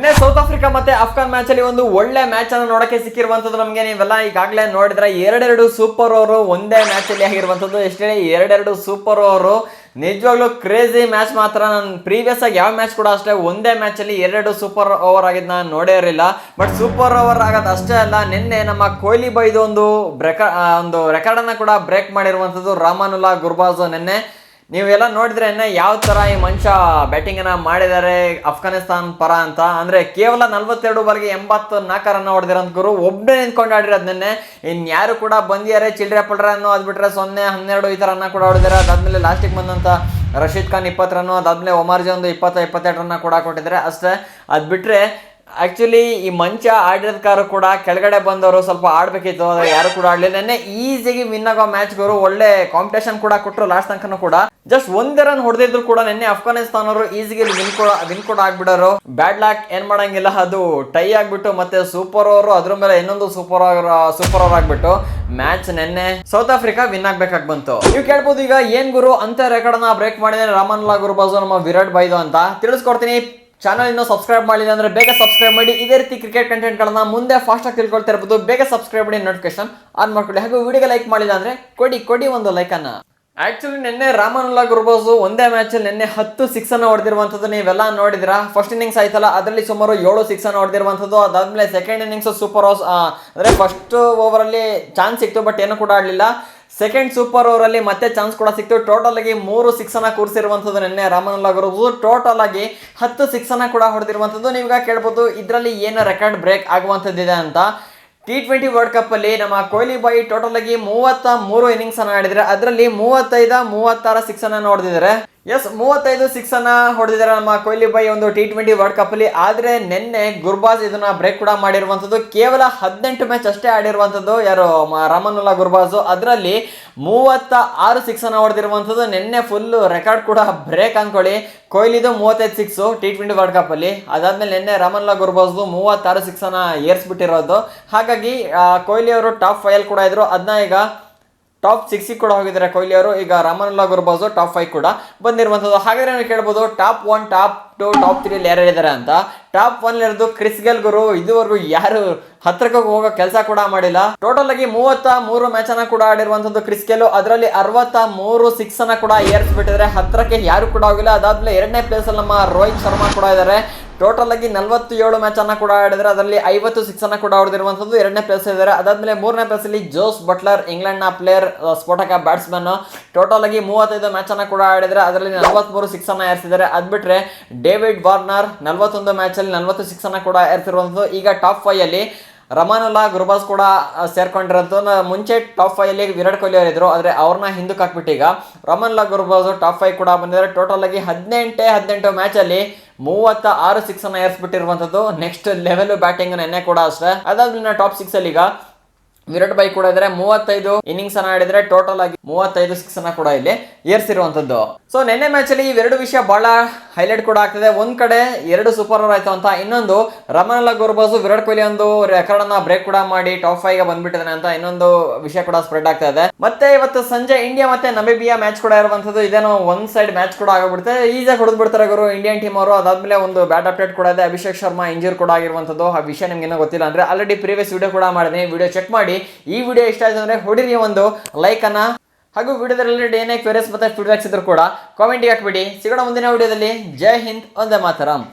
ನಿನ್ನೆ south Africa ಮತ್ತೆ Afghan match ಅಲ್ಲಿ ಒಂದು ಒಳ್ಳೆ ಮ್ಯಾಚ್ ಅನ್ನು ನೋಡಕ್ಕೆ ಸಿಕ್ಕಿರುವಂತದ್ದು ನಮಗೆ. ನೀವೆಲ್ಲ ಈಗಾಗಲೇ ನೋಡಿದ್ರೆ ಎರಡೆರಡು ಸೂಪರ್ ಓವರ್ ಒಂದೇ ಮ್ಯಾಚ್ ಅಲ್ಲಿ ಆಗಿರುವಂತದ್ದು. ಎಷ್ಟೇ ಎರಡೆರಡು ಸೂಪರ್ ಓವರ್, ನಿಜವಾಗ್ಲೂ ಕ್ರೇಜಿ ಮ್ಯಾಚ್ ಮಾತ್ರ. ನಾನು ಪ್ರೀವಿಯಸ್ ಆಗಿ ಯಾವ ಮ್ಯಾಚ್ ಕೂಡ ಅಷ್ಟೇ ಒಂದೇ ಮ್ಯಾಚ್ ಅಲ್ಲಿ ಎರಡೆರಡು ಸೂಪರ್ ಓವರ್ ಆಗಿದ್ದು ನಾನು ನೋಡೇ ಇರಲಿಲ್ಲ. ಬಟ್ ಸೂಪರ್ ಓವರ್ ಆಗೋದು ಅಷ್ಟೇ ಅಲ್ಲ, ನಿನ್ನೆ ನಮ್ಮ ಕೊಹ್ಲಿ ಬೈದು ಒಂದು ರೆಕಾರ್ಡ್ ಅನ್ನ ಕೂಡ ಬ್ರೇಕ್ ಮಾಡಿರುವಂತದ್ದು ರಾಮನುಲ್ಲಾ ಗುರ್ಬಾಜ್. ನಿನ್ನೆ ನೀವೆಲ್ಲ ನೋಡಿದ್ರೆ ಯಾವ ತರ ಈ ಮನುಷ್ಯ ಬ್ಯಾಟಿಂಗ್ ಅನ್ನ ಮಾಡಿದ್ದಾರೆ ಅಫ್ಘಾನಿಸ್ತಾನ್ ಪರ ಅಂತ. ಅಂದ್ರೆ ಕೇವಲ 42 ಬಾಲ್ಗೆ 84 ರನ್ ಹೊಡೆದಿರೋಂತ ಗುರು ಒಬ್ಬನೇ ನಿಂತ್ಕೊಂಡು ಆಡಿರೋದು. ನಿನ್ನೆ ಇನ್ಯಾರು ಕೂಡ ಬಂದಿದ್ದಾರೆ ಚಿಲ್ಡ್ರೆ ಪಲ್ಡ್ರೆ ಅನ್ನೋ ಅದ್ಬಿಟ್ರೆ 0-12 ಈ ತರ ರನ್ನ ಕೂಡ ಹೊಡೆದಿದ್ದಾರೆ. ಅದಾದ್ಮೇಲೆ ಲಾಸ್ಟಿಗೆ ಬಂದಂತ ರಶೀದ್ ಖಾನ್ 20 ರನ್, ಅದಾದ್ಮೇಲೆ ಒಮಾರ್ಜಿ ಒಂದು 20-22 ರನ್ನ ಕೂಡ ಕೊಟ್ಟಿದ್ದಾರೆ ಅಷ್ಟೇ. ಅದ್ ಬಿಟ್ರೆ ಆಕ್ಚುಲಿ ಈ ಮಂಚ ಆಡಿರೋದಕ್ಕಾರು ಕೂಡ ಕೆಳಗಡೆ ಬಂದವರು ಸ್ವಲ್ಪ ಆಡ್ಬೇಕಿತ್ತು, ಆದ್ರೆ ಯಾರು ಕೂಡ ಆಡ್ಲಿಲ್ಲ. ನೆನ್ನೆ ಈಸಿಯಾಗಿ ವಿನ್ ಆಗೋ ಮ್ಯಾಚ್ಗಳು ಒಳ್ಳೆ ಕಾಂಪಿಟೇಷನ್ ಕೂಡ ಕೊಟ್ಟರು. ಲಾಸ್ಟ್ ತನಕ ಕೂಡ ಜಸ್ಟ್ ಒಂದೇ ರನ್ ಹೊಡೆದಿದ್ರು ಕೂಡ ನಿನ್ನೆ ಅಫ್ಘಾನಿಸ್ತಾನ ಅವರು ಈಸಿಗೆ ವಿನ್ ಕೂಡ ಆಗ್ಬಿಡೋರು. ಬ್ಯಾಡ್ ಲಾಕ್ ಏನ್ ಮಾಡಂಗಿಲ್ಲ, ಅದು ಟೈ ಆಗ್ಬಿಟ್ಟು ಮತ್ತೆ ಸೂಪರ್ ಓವರ್ ಅದ್ರ ಮೇಲೆ ಇನ್ನೊಂದು ಸೂಪರ್ ಓವರ್ ಆಗ್ಬಿಟ್ಟು ಮ್ಯಾಚ್ ನಿನ್ನೆ ಸೌತ್ ಆಫ್ರಿಕಾ ವಿನ್ ಆಗ್ಬೇಕಾಗಿ ಬಂತು. ನೀವು ಕೇಳ್ಬೋದು ಈಗ ಏನ್ ಗುರು ಅಂತ ರೆಕಾರ್ಡ್ ನ ಬ್ರೇಕ್ ಮಾಡಿದ್ರೆ ರಾಮನುಲ್ಲಾ ಗುರ್ಬಾಜ್ ನಮ್ಮ ವಿರಾಟ್ ಬೈದು ಅಂತ. ತಿಳಿಸ್ಕೊಡ್ತೀನಿ. ಚಾನಲ್ ಇನ್ನೂ ಸಬ್ಸ್ಕ್ರೈಬ್ ಮಾಡಿಲ್ಲ ಅಂದ್ರೆ ಬೇಗ ಸಬ್ಸ್ಕ್ರೈಬ್ ಮಾಡಿ. ಇದೇ ರೀತಿ ಕ್ರಿಕೆಟ್ ಕಂಟೆಂಟ್ ಗಳನ್ನ ಮುಂದೆ ಫಾಸ್ಟ್ ಆಗಿ ತಿಳ್ಕೊಳ್ತಾ ಇರ್ಬೋದು. ಬೇಗ ಸಬ್ಸ್ಕ್ರೈಬ್ ಮಾಡಿ, ನೋಟಿಫಿಕೇಶನ್ ಆನ್ ಮಾಡ್ಕೊಳ್ಳಿ. ಹಾಗೂ ವಿಡಿಯೋಗೆ ಲೈಕ್ ಮಾಡಿಲ್ಲ ಅಂದ್ರೆ ಕೊಡಿ ಒಂದು ಲೈಕ್ ಅನ್ನ. ಆಕ್ಚುಲಿ ನಿನ್ನೆ ರಾಮನುಲ್ಲಾ ಗುರ್ಬಾಜ್ ಒಂದೇ ಮ್ಯಾಚ್ ಅಲ್ಲಿ ನಿನ್ನೆ 10 ಸಿಕ್ಸ್ ಅನ್ನ ಹೊಡೆದಿರುವಂತದ್ದು ನೀವೆಲ್ಲ ನೋಡಿದ್ರ. ಫಸ್ಟ್ ಇನ್ನಿಂಗ್ಸ್ ಆಯ್ತಲ್ಲ, ಅದರಲ್ಲಿ ಸುಮಾರು 7 ಸಿಕ್ಸ್ ಅನ್ನ ಹೊಡೆದಿರುವಂತದ್ದು. ಅದಾದ್ಮೇಲೆ ಸೆಕೆಂಡ್ ಇನ್ನಿಂಗ್ಸ್ ಸೂಪರ್ ಅಂದ್ರೆ ಫಸ್ಟ್ ಓವರ್ ಅಲ್ಲಿ ಚಾನ್ಸ್ ಸಿಕ್ತು, ಬಟ್ ಏನು ಕೂಡ ಆಡ್ಲಿಲ್ಲ. ಸೆಕೆಂಡ್ ಸೂಪರ್ ಓವರ್ ಅಲ್ಲಿ ಮತ್ತೆ ಚಾನ್ಸ್ ಕೂಡ ಸಿಕ್ತು. ಟೋಟಲ್ ಆಗಿ 3 ಸಿಕ್ಸ್ ಅನ್ನ ಕೂರಿಸಿರುವಂತದ್ದು ನಿನ್ನೆ ರಾಮನುಲ್ಲಾ ಗುರ್ಬಾಜ್. ಟೋಟಲ್ ಆಗಿ 10 ಸಿಕ್ಸ್ ಅನ್ನ ಕೂಡ ಹೊಡೆದಿರುವಂತದ್ದು. ನೀವೀಗ ಕೇಳ್ಬೋದು ಇದ್ರಲ್ಲಿ ಏನು ರೆಕಾರ್ಡ್ ಬ್ರೇಕ್ ಆಗುವಂತದ್ದಿದೆ ಅಂತ. T20 ವರ್ಲ್ಡ್ ಕಪ್ ಅಲ್ಲಿ ನಮ್ಮ ಕೊಹ್ಲಿ ಬಾಯಿ ಟೋಟಲ್ ಆಗಿ 33 ಇನ್ನಿಂಗ್ಸ್ ಅನ್ನ ಆಡಿದ್ರೆ ಅದರಲ್ಲಿ 35-36 ಸಿಕ್ಸ್ ಅನ್ನ ಹೊಡೆದಿದ್ದಾರೆ. ಎಸ್, 35 ಸಿಕ್ಸ್ ಅನ್ನ ಹೊಡೆದಿದ್ದಾರೆ ನಮ್ಮ ಕೊಹ್ಲಿ ಬಾಯಿ ಒಂದು T20 ವರ್ಲ್ಡ್ ಕಪ್ ಅಲ್ಲಿ. ಆದ್ರೆ ನಿನ್ನೆ ಗುರ್ಬಾಜ್ ಇದನ್ನ ಬ್ರೇಕ್ ಕೂಡ ಮಾಡಿರುವಂತದ್ದು. ಕೇವಲ 18 ಮ್ಯಾಚ್ ಅಷ್ಟೇ ಆಡಿರುವಂತದ್ದು ಯಾರು ರಾಮನುಲ್ಲಾ ಗುರ್ಬಾಜ್. ಅದರಲ್ಲಿ 36 ಸಿಕ್ಸ್ ಅನ್ನ ಹೊಡೆದಿರುವಂತದ್ದು. ನಿನ್ನೆ ಫುಲ್ ರೆಕಾರ್ಡ್ ಕೂಡ ಬ್ರೇಕ್ ಅನ್ಕೊಳ್ಳಿ. ಕೊಹ್ಲಿದು 35 ಸಿಕ್ಸ್ T20 ವರ್ಲ್ಡ್ ಕಪ್ ಅಲ್ಲಿ. ಅದಾದ್ಮೇಲೆ ನಿನ್ನೆ ರಾಮನುಲ್ಲಾ ಗುರ್ಬಾಜ್ 36 ಸಿಕ್ಸ್ ಅನ್ನ ಏರ್ಸ್ಬಿಟ್ಟಿರೋದು. ಹಾಗಾಗಿ ಕೊಹ್ಲಿ ಅವರು ಟಾಪ್ 5 ಕೂಡ ಇದ್ರು. ಅದನ್ನ ಈಗ ಟಾಪ್ 6 ಕೂಡ ಹೋಗಿದ್ದಾರೆ ಕೊಹ್ಲಿ ಅವರು. ಈಗ ರಾಮನುಲ್ಲಾ ಗುರ್ಬಾಜ್ ಟಾಪ್ 5 ಕೂಡ ಬಂದಿರುವಂತದ್ದು. ಹಾಗಾದ್ರೆ ನೀವು ಕೇಳ್ಬೋದು ಟಾಪ್ 1, ಟಾಪ್ 2, ಟಾಪ್ 3 ಅಲ್ಲಿ ಯಾರ್ಯಾರಿದ್ದಾರೆ ಅಂತ. ಟಾಪ್ 1 ಇರೋದು ಕ್ರಿಸ್ ಗೇಲ್ ಗುರು. ಇದುವರೆಗೂ ಯಾರು ಹತ್ರಕ್ಕೆ ಹೋಗೋ ಕೆಲಸ ಕೂಡ ಮಾಡಿಲ್ಲ. ಟೋಟಲ್ ಆಗಿ 33 ಮ್ಯಾಚ್ ಅನ್ನ ಕೂಡ ಆಡಿರುವಂತದ್ದು ಕ್ರಿಸ್ ಗೇಲ್. ಅದರಲ್ಲಿ 63 ಸಿಕ್ಸ್ ಅನ್ನ ಕೂಡ ಏರ್ಸ್ಬಿಟ್ಟಿದ್ದಾರೆ. ಹತ್ರಕ್ಕೆ ಯಾರು ಕೂಡ ಹೋಗಿಲ್ಲ. ಅದಾದ್ಮೇಲೆ 2ನೇ ಪ್ಲೇಸ್ ಅಲ್ಲಿ ನಮ್ಮ ರೋಹಿತ್ ಶರ್ಮಾ ಕೂಡ ಇದ್ದಾರೆ. ಟೋಟಲ್ ಆಗಿ 47 ಮ್ಯಾಚ್ ಅನ್ನ ಕೂಡ ಆಡಿದ್ರೆ ಅದರಲ್ಲಿ 50 ಸಿಕ್ಸ್ ಅನ್ನ ಕೂಡ ಹೊಡೆದಿರುವಂತದ್ದು. 2ನೇ ಪ್ಲೇಸ್ ಇದ್ದಾರೆ. ಅದಾದ್ಮೇಲೆ 3ನೇ ಪ್ಲೇಸ್ ಅಲ್ಲಿ ಜೋಸ್ ಬಟ್ಲರ್, ಇಂಗ್ಲೆಂಡ್ ನ ಪ್ಲೇಯರ್, ಸ್ಫೋಟಕ ಬ್ಯಾಟ್ಸ್ಮನ್. ಟೋಟಲ್ ಆಗಿ 35 ಮ್ಯಾಚ್ ಅನ್ನ ಕೂಡ ಆಡಿದ್ರೆ ಅದರಲ್ಲಿ 43 ಸಿಕ್ಸ್ ಅನ್ನ ಏರ್ಸಿದ್ದಾರೆ. ಅದ್ ಬಿಟ್ರೆ ಡೇವಿಡ್ ವಾರ್ನರ್ 41 ಮ್ಯಾಚ್ ಅಲ್ಲಿ 40 ಸಿಕ್ಸ್ ಅನ್ನ ಕೂಡ ಏರ್ಸಿರುವಂತದ್ದು. ಈಗ ಟಾಪ್ 5 ಅಲ್ಲಿ ರಾಮನುಲ್ಲಾ ಗುರ್ಬಾಜ್ ಕೂಡ ಸೇರ್ಕೊಂಡಿರೋದು. ಮುಂಚೆ ಟಾಪ್ 5 ಅಲ್ಲಿ ವಿರಾಟ್ ಕೊಹ್ಲಿ ಅವರಿದ್ರು, ಆದ್ರೆ ಅವ್ರನ್ನ ಹಿಂದಕ್ಕೆ ಹಾಕ್ಬಿಟ್ಟು ಈಗ ರಾಮನುಲ್ಲಾ ಗುರ್ಬಾಜ್ ಟಾಪ್ 5 ಕೂಡ ಬಂದಿದ್ದಾರೆ. ಟೋಟಲ್ ಆಗಿ 18 ಮ್ಯಾಚ್ ಅಲ್ಲಿ 36 ಸಿಕ್ಸ್ ಅನ್ನ ಏರ್ಸ್ಬಿಟ್ಟಿರುವಂತದ್ದು. ನೆಕ್ಸ್ಟ್ ಲೆವೆಲ್ ಬ್ಯಾಟಿಂಗ್ ನೆನ್ನೆ ಕೂಡ ಅಷ್ಟೇ. ಅದಾದ್ಮೇಲೆ ಟಾಪ್ 6 ಅಲ್ಲಿ ಈಗ ವಿರಾಟ್ ಬಾಯ್ ಕೂಡ ಇದ್ರೆ 35 ಇನ್ನಿಂಗ್ಸ್ ಅನ್ನ ಆಡಿದ್ರೆ ಟೋಟಲ್ ಆಗಿ 35 ಸಿಕ್ಸ್ ಅನ್ನ ಕೂಡ ಇಲ್ಲಿ ಏರ್ಸಿರುವಂತದ್ದು. ಸೊ ನಿನ್ನೆ ಮ್ಯಾಚ್ ಅಲ್ಲಿ ಇವೆರಡು ವಿಷಯ ಬಹಳ ಹೈಲೈಟ್ ಕೂಡ ಆಗ್ತದೆ. ಒಂದ್ ಕಡೆ 2 ಸೂಪರ್ ಓವರ್ ಆಯ್ತು ಅಂತ, ಇನ್ನೊಂದು ರಾಮನುಲ್ಲಾ ಗುರ್ಬಾಜ್ ವಿರಾಟ್ ಕೊಹ್ಲಿ ಒಂದು ರೆಕಾರ್ಡ್ ಅನ್ನ ಬ್ರೇಕ್ ಕೂಡ ಮಾಡಿ ಟಾಪ್ 5 ಗೆ ಬಂದ್ಬಿಟ್ಟಿದ್ದಾನೆ ಅಂತ ಇನ್ನೊಂದು ವಿಷಯ ಕೂಡ ಸ್ಪ್ರೆಡ್ ಆಗ್ತಾ ಇದೆ. ಮತ್ತೆ ಇವತ್ತು ಸಂಜೆ ಇಂಡಿಯಾ ಮತ್ತೆ ನಮಿಬಿಯಾ ಮ್ಯಾಚ್ ಕೂಡ ಇರುವಂತದ್ದು. ಇದೇನೋ ಒನ್ ಸೈಡ್ ಮ್ಯಾಚ್ ಕೂಡ ಆಗಿಬಿಡುತ್ತೆ. ಈಸಿಯಾಗಿ ಹೊಡೆದು ಬಿಡ್ತಾರೆ ಗುರು ಇಂಡಿಯನ್ ಟೀಮ್ ಅವರು. ಅದಾದ್ಮೇಲೆ ಒಂದು ಬ್ಯಾಡ್ ಅಪ್ಡೇಟ್ ಕೂಡ ಇದೆ. ಅಭಿಷೇಕ್ ಶರ್ಮಾ ಇಂಜೂರ್ ಕೂಡ ಆಗಿರುವಂತದ್ದು. ಆ ವಿಷಯ ನಿಮ್ಗೆ ಏನೋ ಗೊತ್ತಿಲ್ಲ ಅಂದ್ರೆ ಆಲ್ರೆಡಿ ಪ್ರೀವಿಯಸ್ ವಿಡಿಯೋ ಕೂಡ ಮಾಡಿದ್ದೀನಿ, ವಿಡಿಯೋ ಚೆಕ್ ಮಾಡಿ. ಈ ವಿಡಿಯೋ ಇಷ್ಟ ಆಯ್ತು ಅಂದ್ರೆ ಹೊಡಿರಿ ಒಂದು ಲೈಕ್ ಅನ್ನ. ಹಾಗೂ ವಿಡಿಯೋದಲ್ಲಿ ಏನೇ ಕ್ವೆರೀಸ್ ಮತ್ತೆ ಫೀಡ್ಬ್ಯಾಕ್ಸ್ ಇದ್ರು ಕೂಡ ಕಾಮೆಂಟ್ ಹಾಕ್ಬಿಡಿ. ಸಿಗೋಣ ಮುಂದಿನ ವಿಡಿಯೋದಲ್ಲಿ. ಜೈ ಹಿಂದ್, ವಂದೇ ಮಾತರಂ.